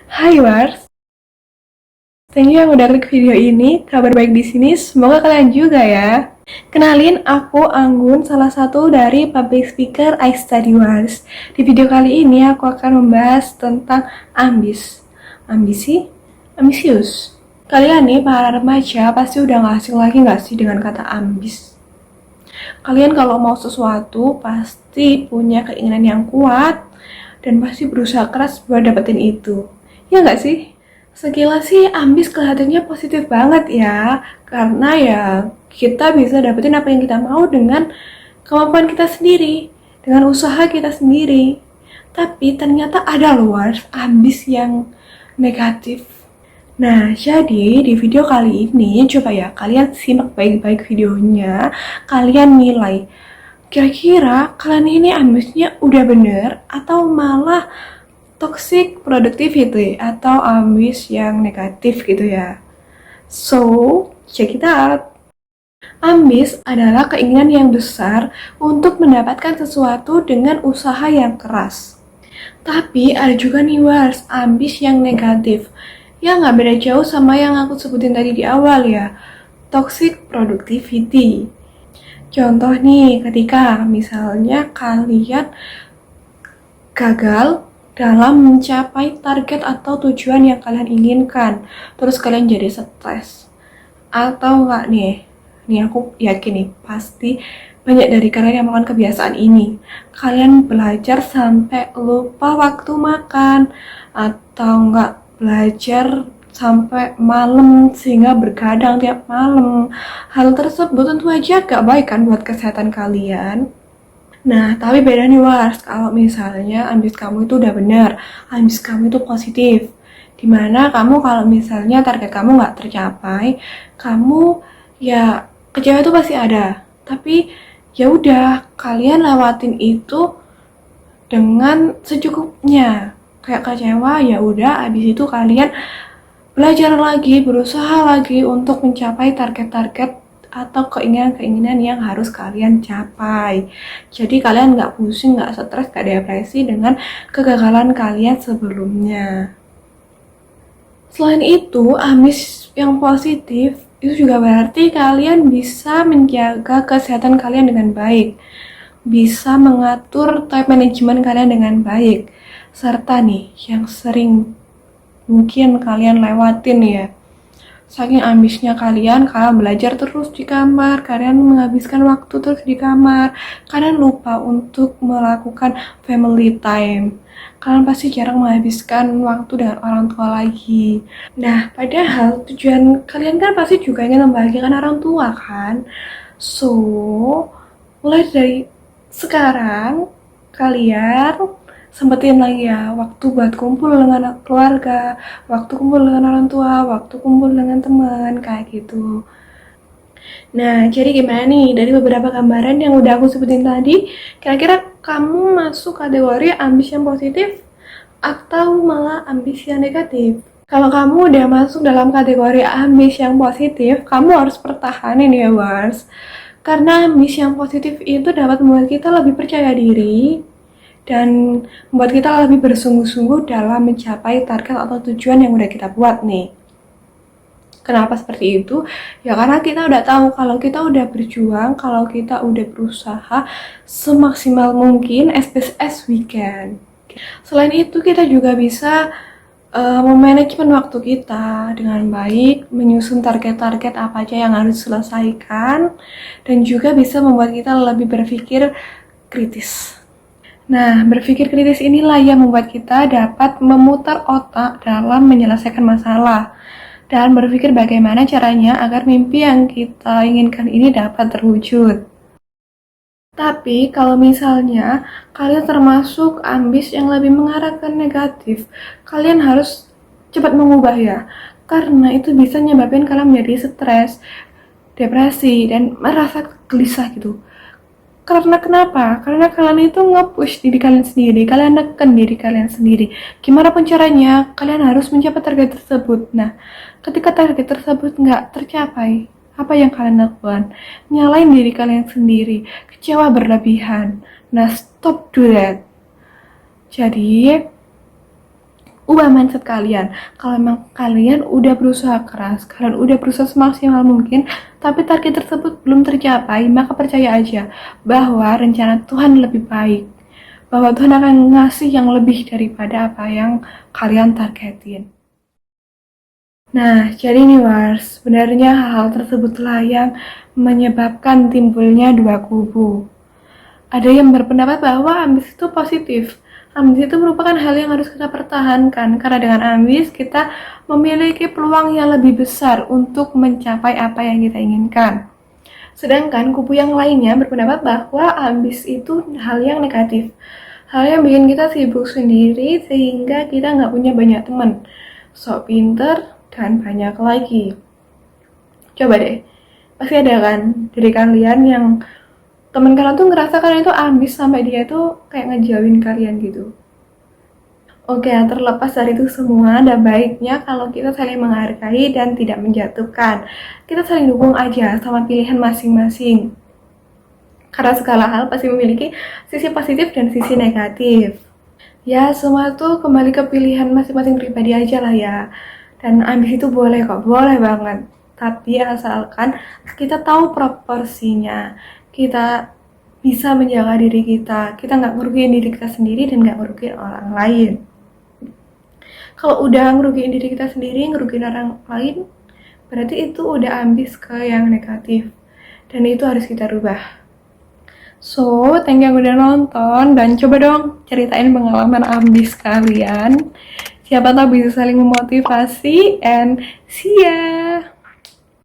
Hai Wars, thank you yang udah klik video ini. Kabar baik di sini, semoga kalian juga ya. Kenalin, aku Anggun, salah satu dari public speaker iStudy Wars. Di video kali ini aku akan membahas tentang ambisi, ambisius. Kalian nih para remaja pasti udah gak asing lagi gak sih dengan kata ambis? Kalian kalau mau sesuatu pasti punya keinginan yang kuat dan pasti berusaha keras buat dapetin itu. Ya nggak sih? Sekilas sih ambis kelihatannya positif banget ya, karena ya kita bisa dapetin apa yang kita mau dengan kemampuan kita sendiri, dengan usaha kita sendiri. Tapi ternyata ada luar ambis yang negatif. Nah, jadi di video kali ini coba ya kalian simak baik-baik videonya, kalian nilai kira-kira kalian ini ambisnya udah bener atau malah toxic productivity atau ambis yang negatif gitu ya. So, check it out. Ambis adalah keinginan yang besar untuk mendapatkan sesuatu dengan usaha yang keras. Tapi ada juga nih Wars, ambis yang negatif. Ya nggak beda jauh sama yang aku sebutin tadi di awal ya, toxic productivity. Contoh nih, ketika misalnya kalian gagal dalam mencapai target atau tujuan yang kalian inginkan, terus kalian jadi stres. Atau enggak nih aku yakin nih, pasti banyak dari kalian yang melakukan kebiasaan ini. Kalian belajar sampai lupa waktu makan, atau enggak belajar sampai malam sehingga bergadang tiap malam. Hal tersebut tentu aja gak baik kan buat kesehatan kalian. Nah, tapi beda nih Wars, kalau misalnya ambis kamu itu udah bener, ambis kamu itu positif. Dimana kamu kalau misalnya target kamu gak tercapai, kamu ya kecewa itu pasti ada. Tapi ya udah, kalian lewatin itu dengan secukupnya. Kayak kecewa, ya udah, abis itu kalian belajar lagi, berusaha lagi untuk mencapai target-target atau keinginan-keinginan yang harus kalian capai. Jadi kalian nggak pusing, nggak stres, nggak depresi dengan kegagalan kalian sebelumnya. Selain itu, ambis yang positif itu juga berarti kalian bisa menjaga kesehatan kalian dengan baik, bisa mengatur time management kalian dengan baik, serta nih yang sering mungkin kalian lewatin ya, saking ambisnya kalian belajar terus di kamar, kalian menghabiskan waktu terus di kamar, kalian lupa untuk melakukan family time, kalian pasti jarang menghabiskan waktu dengan orang tua lagi. Nah, padahal tujuan kalian kan pasti juga ingin membahagiakan orang tua kan. So, mulai dari sekarang kalian sempetin lagi ya waktu buat kumpul dengan keluarga, waktu kumpul dengan orang tua, waktu kumpul dengan teman, kayak gitu. Nah, jadi gimana nih dari beberapa gambaran yang udah aku sebutin tadi, kira-kira kamu masuk kategori ambis yang positif atau malah ambis yang negatif? Kalau kamu udah masuk dalam kategori ambis yang positif, kamu harus pertahanin ya Wars. Karena ambis yang positif itu dapat membuat kita lebih percaya diri, dan membuat kita lebih bersungguh-sungguh dalam mencapai target atau tujuan yang udah kita buat nih. Kenapa seperti itu? Ya karena kita udah tahu kalau kita udah berjuang, kalau kita udah berusaha semaksimal mungkin as best as we can. Selain itu kita juga bisa memanajemen waktu kita dengan baik, menyusun target-target apa aja yang harus diselesaikan, dan juga bisa membuat kita lebih berpikir kritis. Nah, berpikir kritis inilah yang membuat kita dapat memutar otak dalam menyelesaikan masalah dan berpikir bagaimana caranya agar mimpi yang kita inginkan ini dapat terwujud. Tapi kalau misalnya kalian termasuk ambis yang lebih mengarah ke negatif, kalian harus cepat mengubah ya, karena itu bisa nyebabin kalian menjadi stres, depresi, dan merasa gelisah gitu. Karena kenapa? Karena kalian itu nge-push diri kalian sendiri, kalian neken diri kalian sendiri. Gimana pun caranya, kalian harus mencapai target tersebut. Nah, ketika target tersebut nggak tercapai, apa yang kalian lakukan? Nyalain diri kalian sendiri, kecewa berlebihan. Nah, stop do that. Jadi, ubah mindset kalian. Kalau memang kalian udah berusaha keras, kalian udah berusaha semaksimal mungkin, tapi target tersebut belum tercapai, maka percaya aja bahwa rencana Tuhan lebih baik, bahwa Tuhan akan ngasih yang lebih daripada apa yang kalian targetin. Nah, jadi nih Wars, sebenarnya hal tersebutlah yang menyebabkan timbulnya dua kubu. Ada yang berpendapat bahwa ambis itu positif. Ambis itu merupakan hal yang harus kita pertahankan, karena dengan ambis kita memiliki peluang yang lebih besar untuk mencapai apa yang kita inginkan. Sedangkan kubu yang lainnya berpendapat bahwa ambis itu hal yang negatif. Hal yang bikin kita sibuk sendiri sehingga kita nggak punya banyak teman. Sok pinter dan banyak lagi. Coba deh, pasti ada kan dari kalian yang teman kalian tuh ngerasa kalian itu ambis sampai dia tuh kayak ngejauhin kalian gitu. Oke, terlepas dari itu semua, ada baiknya kalau kita saling menghargai dan tidak menjatuhkan. Kita saling dukung aja sama pilihan masing-masing. Karena segala hal pasti memiliki sisi positif dan sisi negatif. Ya, semua tuh kembali ke pilihan masing-masing pribadi aja lah ya. Dan ambis itu boleh kok, boleh banget. Tapi asalkan kita tahu proporsinya, kita bisa menjaga diri kita nggak ngerugiin diri kita sendiri dan nggak ngerugiin orang lain. Kalau udah ngerugiin diri kita sendiri, ngerugiin orang lain, berarti itu udah ambis ke yang negatif. Dan itu harus kita rubah. So, thank you yang udah nonton, dan coba dong ceritain pengalaman ambis kalian. Siapa tahu bisa saling memotivasi, and see ya!